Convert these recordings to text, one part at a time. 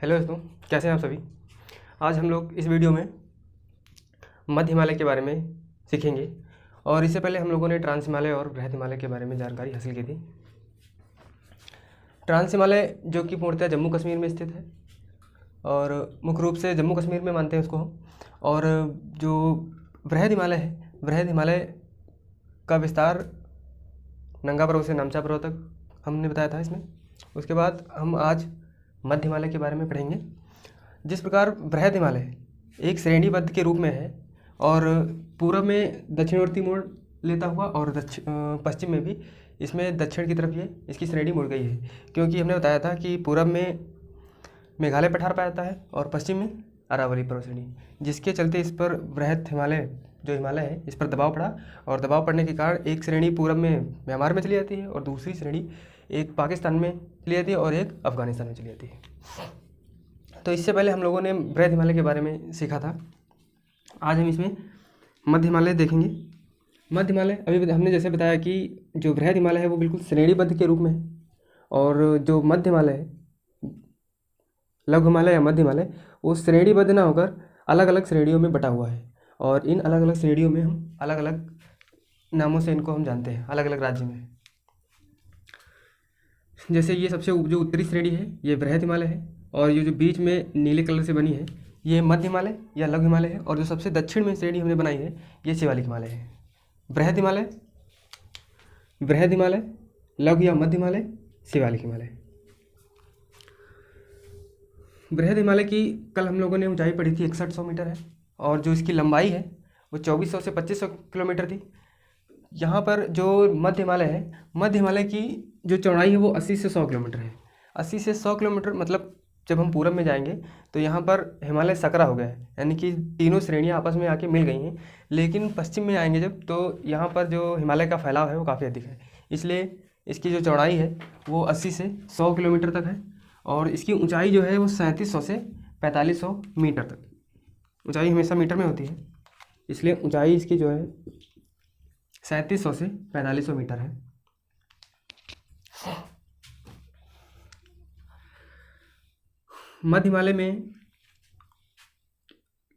Hello दोस्तों, कैसे हैं आप सभी। आज हम लोग इस वीडियो में मध्य हिमालय के बारे में सीखेंगे और इससे पहले हम लोगों ने ट्रांस हिमालय और बृहद हिमालय के बारे में जानकारी हासिल की थी। ट्रांस हिमालय जो कि पूर्णतः जम्मू कश्मीर में स्थित है और मुख्य रूप से जम्मू कश्मीर में मानते हैं उसको हम। और जो बृहद हिमालय है, बृहद हिमालय का विस्तार नंगा पर्वत से नामचा पर्वत तक हमने बताया था इसमें। उसके बाद हम आज मध्य हिमालय के बारे में पढ़ेंगे। जिस प्रकार बृहद हिमालय एक श्रेणीबद्ध के रूप में है और पूर्व में दक्षिणवर्ती मोड़ लेता हुआ और पश्चिम में भी इसमें दक्षिण की तरफ ये इसकी श्रेणी मुड़ गई है, क्योंकि हमने बताया था कि पूर्व में मेघालय पठार पाया जाता है और पश्चिम में अरावली पर्वत श्रेणी, जिसके चलते इस पर बृहद हिमालय जो हिमालय है इस पर दबाव पड़ा और दबाव पड़ने के कारण एक श्रेणी पूर्व में म्यांमार में चली जाती है और दूसरी श्रेणी एक पाकिस्तान में चली जाती है और एक अफ़गानिस्तान में चली जाती है। तो इससे पहले हम लोगों ने बृहद हिमालय के बारे में सीखा था। आज हम इसमें मध्य हिमालय देखेंगे। मध्य हिमालय अभी हमने जैसे बताया कि जो बृहद हिमालय है वो बिल्कुल श्रेणीबद्ध के रूप में है और जो मध्य हिमालय है, लघु हिमालय या मध्य हिमालय, वो श्रेणीबद्ध ना होकर अलग अलग श्रेणियों में बटा हुआ है और इन अलग अलग श्रेणियों में हम अलग अलग नामों से इनको हम जानते हैं अलग अलग राज्य में। जैसे ये सबसे जो उत्तरी श्रेणी है ये बृहद हिमालय है और ये जो बीच में नीले कलर से बनी है ये मध्य हिमालय या लघु हिमालय है और जो सबसे दक्षिण में श्रेणी हमने बनाई है ये शिवालिक हिमालय है। बृहद हिमालय, बृहद हिमालय, लघु या मध्य हिमालय, शिवालिक हिमालय। बृहद हिमालय की कल हम लोगों ने ऊंचाई पढ़ी थी 6100 मीटर है और जो इसकी लंबाई है वो 2400 से 2500 किलोमीटर थी। यहाँ पर जो मध्य हिमालय है, मध्य हिमालय की जो चौड़ाई है वो 80 से 100 किलोमीटर है। 80 से 100 किलोमीटर मतलब जब हम पूरब में जाएंगे तो यहाँ पर हिमालय सकरा हो गया है, यानी कि तीनों श्रेणियाँ आपस में आके मिल गई हैं। लेकिन पश्चिम में आएंगे जब तो यहाँ पर जो हिमालय का फैलाव है वो काफ़ी अधिक है, इसलिए इसकी जो चौड़ाई है वो 80 से 100 किलोमीटर तक है और इसकी ऊंचाई जो है वो 3700 से 4500 मीटर तक। ऊंचाई हमेशा मीटर में होती है, इसलिए ऊंचाई इसकी जो है 3700 से 4500 मीटर है। मध्य हिमालय में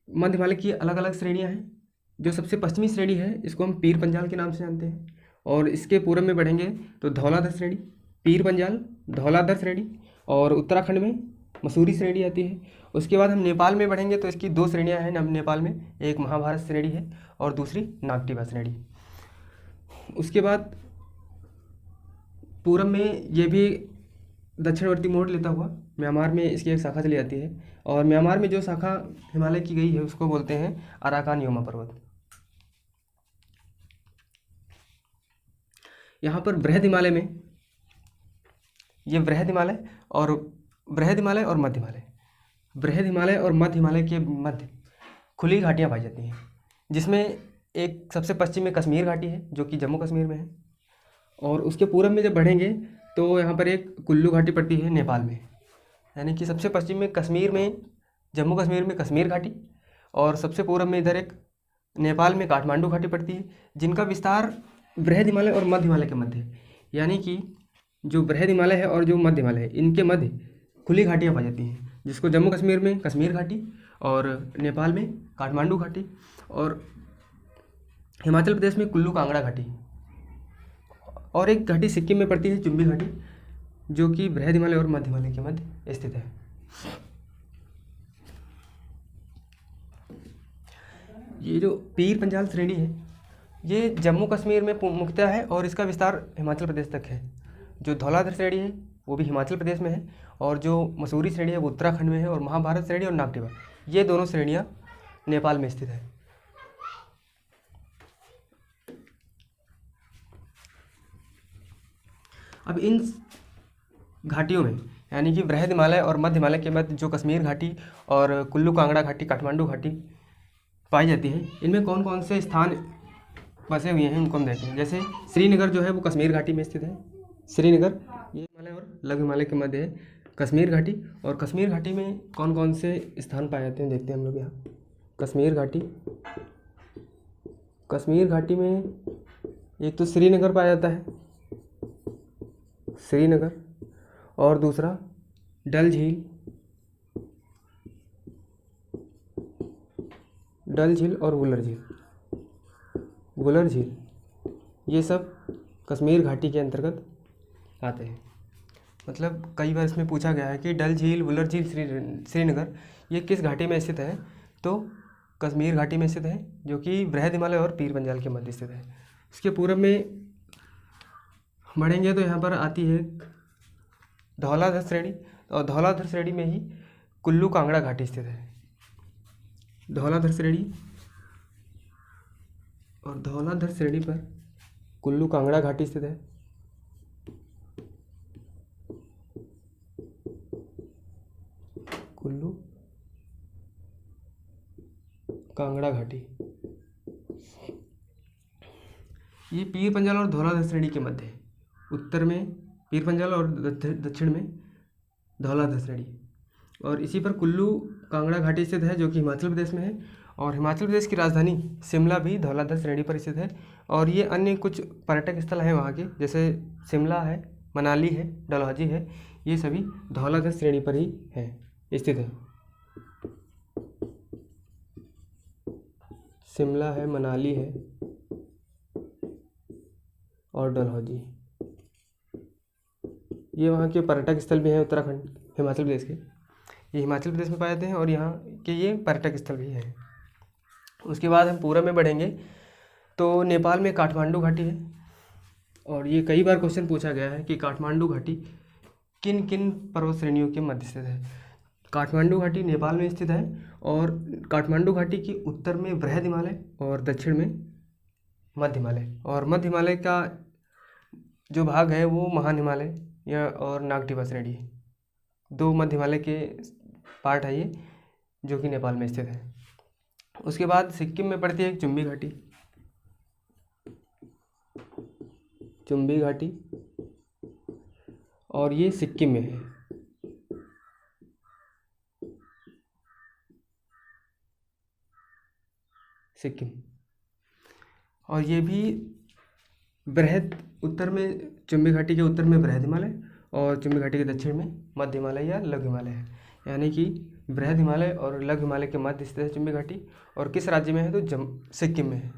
मध्य हिमालय की अलग अलग श्रेणियां हैं। जो सबसे पश्चिमी श्रेणी है इसको हम पीर पंजाल के नाम से जानते हैं और इसके पूर्व में बढ़ेंगे तो धौलाधर श्रेणी, पीर पंजाल, धौलाधर श्रेणी और उत्तराखंड में मसूरी श्रेणी आती है। उसके बाद हम नेपाल में बढ़ेंगे तो इसकी दो श्रेणियां हैं नेपाल में, एक महाभारत श्रेणी है और दूसरी नागटिवा श्रेणी। उसके बाद पूरब में ये भी दक्षिणवर्ती मोड़ लेता हुआ म्यांमार में इसकी एक शाखा चली जाती है और म्यांमार में जो शाखा हिमालय की गई है उसको बोलते हैं अराकान योमा पर्वत। यहाँ पर बृहद हिमालय में ये बृहद हिमालय और मध्य हिमालय, बृहद हिमालय और मध्य हिमालय के मध्य खुली घाटियाँ पाई जाती हैं, जिसमें एक सबसे पश्चिम में कश्मीर घाटी है जो कि जम्मू कश्मीर में है और उसके पूरब में जब बढ़ेंगे तो यहाँ पर एक कुल्लू घाटी पड़ती है नेपाल में, यानी कि सबसे पश्चिम में कश्मीर में, जम्मू कश्मीर में कश्मीर घाटी और सबसे पूरब में इधर एक नेपाल में काठमांडू घाटी पड़ती है, जिनका विस्तार बृहद हिमालय और मध्य हिमालय के मध्य है। यानी कि जो बृहद हिमालय है और जो मध्य हिमालय है इनके मध्य खुली घाटियाँ पाई जाती हैं, जिसको जम्मू कश्मीर में कश्मीर घाटी और नेपाल में काठमांडू घाटी और हिमाचल प्रदेश में कुल्लू कांगड़ा घाटी और एक घाटी सिक्किम में पड़ती है चुम्बी घाटी, जो कि बृहद हिमालय और मध्य हिमालय के मध्य स्थित है। ये जो पीर पंजाल श्रेणी है ये जम्मू कश्मीर में मुख्यतः है और इसका विस्तार हिमाचल प्रदेश तक है। जो धौलाधर श्रेणी है वो भी हिमाचल प्रदेश में है और जो मसूरी श्रेणी है वो उत्तराखंड में है और महाभारत श्रेणी और नागटिवा ये दोनों श्रेणियाँ नेपाल में स्थित है। अब इन घाटियों में यानी कि बृहद हिमालय और मध्य हिमालय के मध्य जो कश्मीर घाटी और कुल्लू कांगड़ा घाटी, काठमांडू घाटी पाई जाती है, इनमें कौन कौन से स्थान बसे हुए हैं उनको हम देखते हैं। जैसे श्रीनगर जो है वो कश्मीर घाटी में स्थित है। श्रीनगर ये हिमालय और लघु हिमालय के मध्य है कश्मीर घाटी, और कश्मीर घाटी में कौन कौन से स्थान पाए जाते हैं देखते हैं हम लोग यहाँ। कश्मीर घाटी, कश्मीर घाटी में एक तो श्रीनगर पाया जाता है, श्रीनगर, और दूसरा डल झील, डल झील और वुलर झील, वुलर झील, ये सब कश्मीर घाटी के अंतर्गत आते हैं। मतलब कई बार इसमें पूछा गया है कि डल झील, वुलर झील, श्रीनगर ये किस घाटी में स्थित है, तो कश्मीर घाटी में स्थित है, जो कि बृहद हिमालय और पीर पंजाल के मध्य स्थित है। इसके पूर्व में बढ़ेंगे तो यहाँ पर आती है धौलाधर श्रेणी, और धौलाधर श्रेणी में ही कुल्लू कांगड़ा घाटी स्थित है। धौलाधर श्रेणी, और धौलाधर श्रेणी पर कुल्लू कांगड़ा घाटी स्थित है। कुल्लू कांगड़ा घाटी, ये पीर पंजाल और धौलाधर श्रेणी के मध्य है। उत्तर में पीर पंजाल और दक्षिण में धौलाधर श्रेणी, और इसी पर कुल्लू कांगड़ा घाटी स्थित है, जो कि हिमाचल प्रदेश में है। और हिमाचल प्रदेश की राजधानी शिमला भी धौलाधर श्रेणी पर स्थित है। और ये अन्य कुछ पर्यटक स्थल हैं वहाँ के, जैसे शिमला है, मनाली है, डलहौजी है, ये सभी धौलाधर श्रेणी पर ही है स्थित है। शिमला है, मनाली है और डलहौजी, ये वहाँ के पर्यटक स्थल भी हैं। उत्तराखंड, हिमाचल प्रदेश के, ये हिमाचल प्रदेश में पाए जाते हैं और यहाँ के ये पर्यटक स्थल भी हैं। उसके बाद हम पूरब में बढ़ेंगे तो नेपाल में काठमांडू घाटी है। और ये कई बार क्वेश्चन पूछा गया है कि काठमांडू घाटी किन किन पर्वत श्रेणियों के मध्य स्थित है। काठमांडू घाटी नेपाल में स्थित है, और काठमांडू घाटी के उत्तर में बृहद हिमालय और दक्षिण में मध्य हिमालय, और मध्य हिमालय का जो भाग है वो महान हिमालय या और नागटिबा श्रेणी है। दो मध्य हिमालय के पार्ट है ये, जो कि नेपाल में स्थित है। उसके बाद सिक्किम में पड़ती है एक चुम्बी घाटी, चुम्बी घाटी, और ये सिक्किम में है। सिक्किम, और ये भी बृहद, उत्तर में चुम्बी घाटी के उत्तर में बृहद हिमालय और चुम्बी घाटी के दक्षिण में मध्य हिमालय या लघु हिमालय है। यानी कि बृहद हिमालय और लघु हिमालय के मध्य स्थित है चुम्बी घाटी। और किस राज्य में है, तो सिक्किम में है।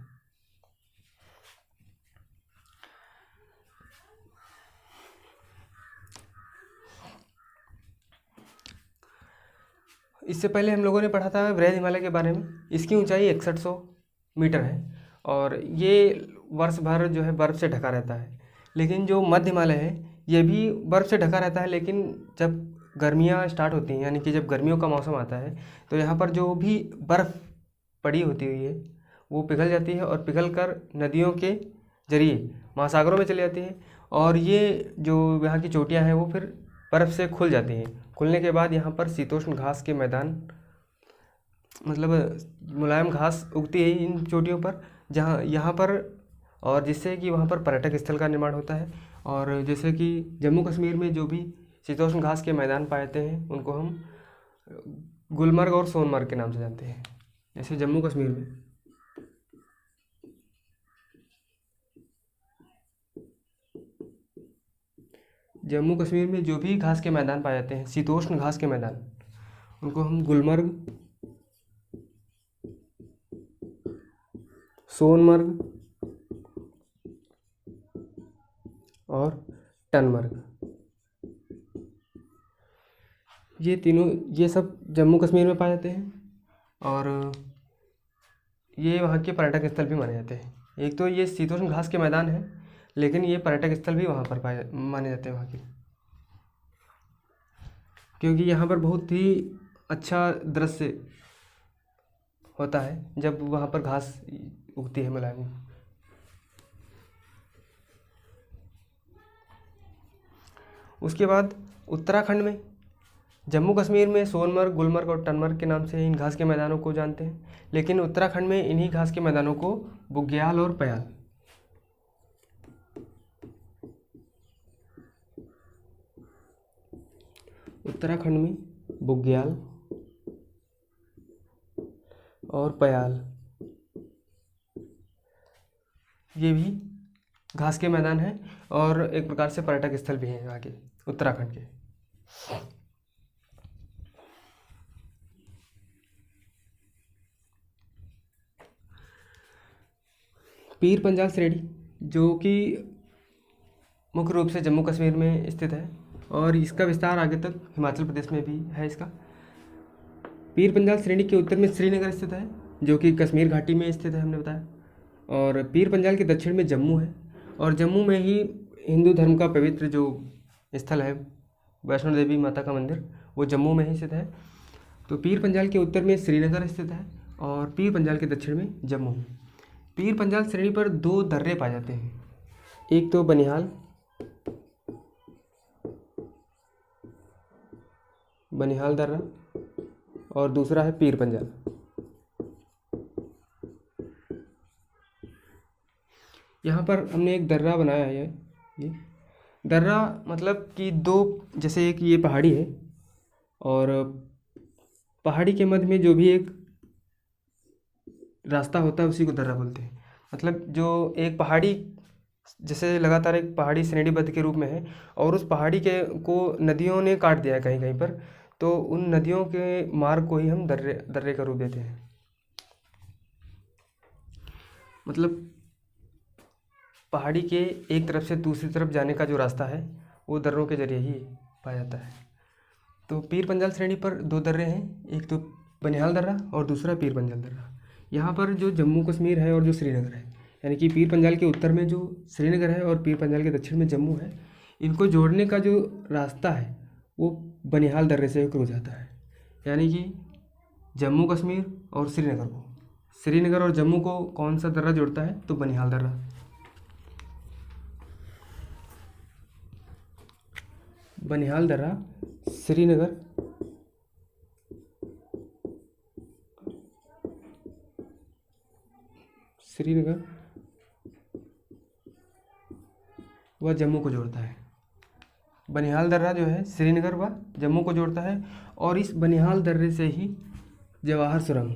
इससे पहले हम लोगों ने पढ़ा था बृहद हिमालय के बारे में। इसकी ऊंचाई 6100 मीटर है, और ये वर्ष भर जो है बर्फ़ से ढका रहता है। लेकिन जो मध्य हिमालय है ये भी बर्फ़ से ढका रहता है, लेकिन जब गर्मियाँ स्टार्ट होती हैं, यानी कि जब गर्मियों का मौसम आता है, तो यहाँ पर जो भी बर्फ़ पड़ी होती हुई है वो पिघल जाती है, और पिघल कर नदियों के जरिए महासागरों में चली जाती है। और ये जो यहाँ की चोटियाँ हैं वो फिर बर्फ़ से खुल जाती हैं। खुलने के बाद यहाँ पर शीतोष्ण घास के मैदान, मतलब मुलायम घास उगती है इन चोटियों पर, जहाँ यहाँ पर, और जिससे कि वहाँ पर पर्यटक स्थल का निर्माण होता है। और जैसे कि जम्मू कश्मीर में जो भी शीतोष्ण घास के मैदान पाए जाते हैं उनको हम गुलमर्ग और सोनमर्ग के नाम से जानते हैं। जैसे जम्मू कश्मीर में जो भी घास के मैदान पाए जाते हैं, शीतोष्ण घास के मैदान, उनको हम गुलमर्ग, सोनमर्ग और टनमर्ग, ये तीनों, ये सब जम्मू कश्मीर में पाए जाते हैं। और ये वहाँ के पर्यटक स्थल भी माने जाते हैं। एक तो ये शीतोष्ण घास के मैदान है, लेकिन ये पर्यटक स्थल भी वहाँ पर माने जाते हैं वहाँ के, क्योंकि यहाँ पर बहुत ही अच्छा दृश्य होता है जब वहाँ पर घास उगती है मुलायम। उसके बाद उत्तराखंड में, जम्मू कश्मीर में सोनमर्ग, गुलमर्ग और टनमर्ग के नाम से इन घास के मैदानों को जानते हैं, लेकिन उत्तराखंड में इन्हीं घास के मैदानों को बुग्याल और पयाल, उत्तराखंड में बुग्याल और पयाल, ये भी घास के मैदान हैं और एक प्रकार से पर्यटक स्थल भी हैं यहाँ के उत्तराखंड के। पीर पंजाल श्रेणी जो कि मुख्य रूप से जम्मू कश्मीर में स्थित है और इसका विस्तार आगे तक हिमाचल प्रदेश में भी है इसका। पीर पंजाल श्रेणी के उत्तर में श्रीनगर स्थित है जो कि कश्मीर घाटी में स्थित है, हमने बताया। और पीर पंजाल के दक्षिण में जम्मू है और जम्मू में ही हिंदू धर्म का पवित्र जो स्थल है वैष्णो देवी माता का मंदिर, वो जम्मू में ही स्थित है। तो पीर पंजाल के उत्तर में श्रीनगर स्थित है और पीर पंजाल के दक्षिण में जम्मू। पीर पंजाल श्रेणी पर 2 दर्रे पाए जाते हैं, एक तो बनिहाल दर्रा और दूसरा है पीर पंजाल। यहाँ पर हमने एक दर्रा बनाया है। ये दर्रा मतलब कि 2, जैसे एक ये पहाड़ी है और पहाड़ी के मध्य में जो भी एक रास्ता होता है उसी को दर्रा बोलते हैं। मतलब जो एक पहाड़ी जैसे लगातार एक पहाड़ी श्रेणीबद्ध के रूप में है और उस पहाड़ी के को नदियों ने काट दिया है कहीं कहीं पर, तो उन नदियों के मार्ग को ही हम दर्रे का रूप देते हैं। मतलब पहाड़ी के एक तरफ से दूसरी तरफ जाने का जो रास्ता है वो दर्रों के जरिए ही पाया जाता है। तो पीर पंजाल श्रेणी पर 2 दर्रे हैं, एक तो बनिहाल दर्रा और दूसरा पीर पंजाल दर्रा। यहाँ पर जो जम्मू कश्मीर है और जो श्रीनगर है, यानी कि पीर पंजाल के उत्तर में जो श्रीनगर है और पीर पंजाल के दक्षिण में जम्मू है, इनको जोड़ने का जो रास्ता है वो बनिहाल दर्रे से होकर जाता है। यानी कि जम्मू कश्मीर और श्रीनगर और जम्मू को कौन सा दर्रा जोड़ता है? तो बनिहाल दर्रा। बनिहाल दर्रा श्रीनगर व जम्मू को जोड़ता है। बनिहाल दर्रा जो है श्रीनगर व जम्मू को जोड़ता है और इस बनिहाल दर्रे से ही जवाहर सुरंग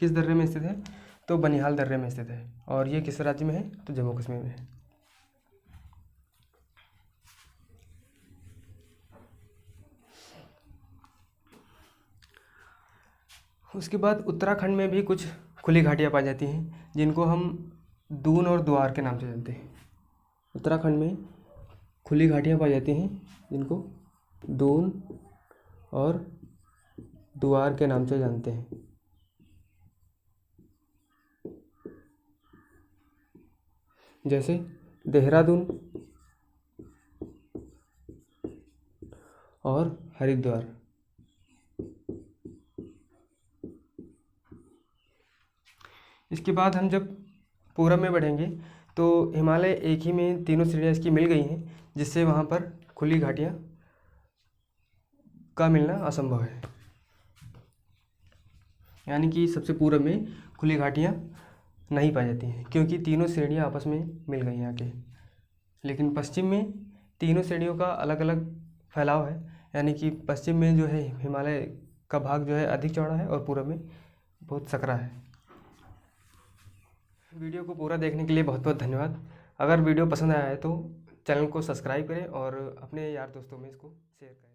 किस दर्रे में स्थित है? तो बनिहाल दर्रे में स्थित है। और ये किस राज्य में है? तो जम्मू कश्मीर में है। उसके बाद उत्तराखंड में भी कुछ खुली घाटियाँ पाई जाती हैं जिनको हम दून और द्वार के नाम से जानते हैं। उत्तराखंड में खुली घाटियाँ पाई जाती हैं जिनको दून और द्वार के नाम से जानते हैं। जैसे देहरादून और हरिद्वार। इसके बाद हम जब पूरब में बढ़ेंगे तो हिमालय एक ही में तीनों श्रेणियाँ इसकी मिल गई हैं, जिससे वहाँ पर खुली घाटियाँ का मिलना असंभव है। यानी कि सबसे पूरब में खुली घाटियाँ नहीं पाई जाती हैं क्योंकि तीनों श्रेणियाँ आपस में मिल गई हैं आके। लेकिन पश्चिम में तीनों श्रेणियों का अलग अलग फैलाव है, यानी कि पश्चिम में जो है हिमालय का भाग जो है अधिक चौड़ा है और पूरब में बहुत सकरा है। वीडियो को पूरा देखने के लिए बहुत बहुत धन्यवाद। अगर वीडियो पसंद आया है तो चैनल को सब्सक्राइब करें और अपने यार दोस्तों में इसको शेयर करें।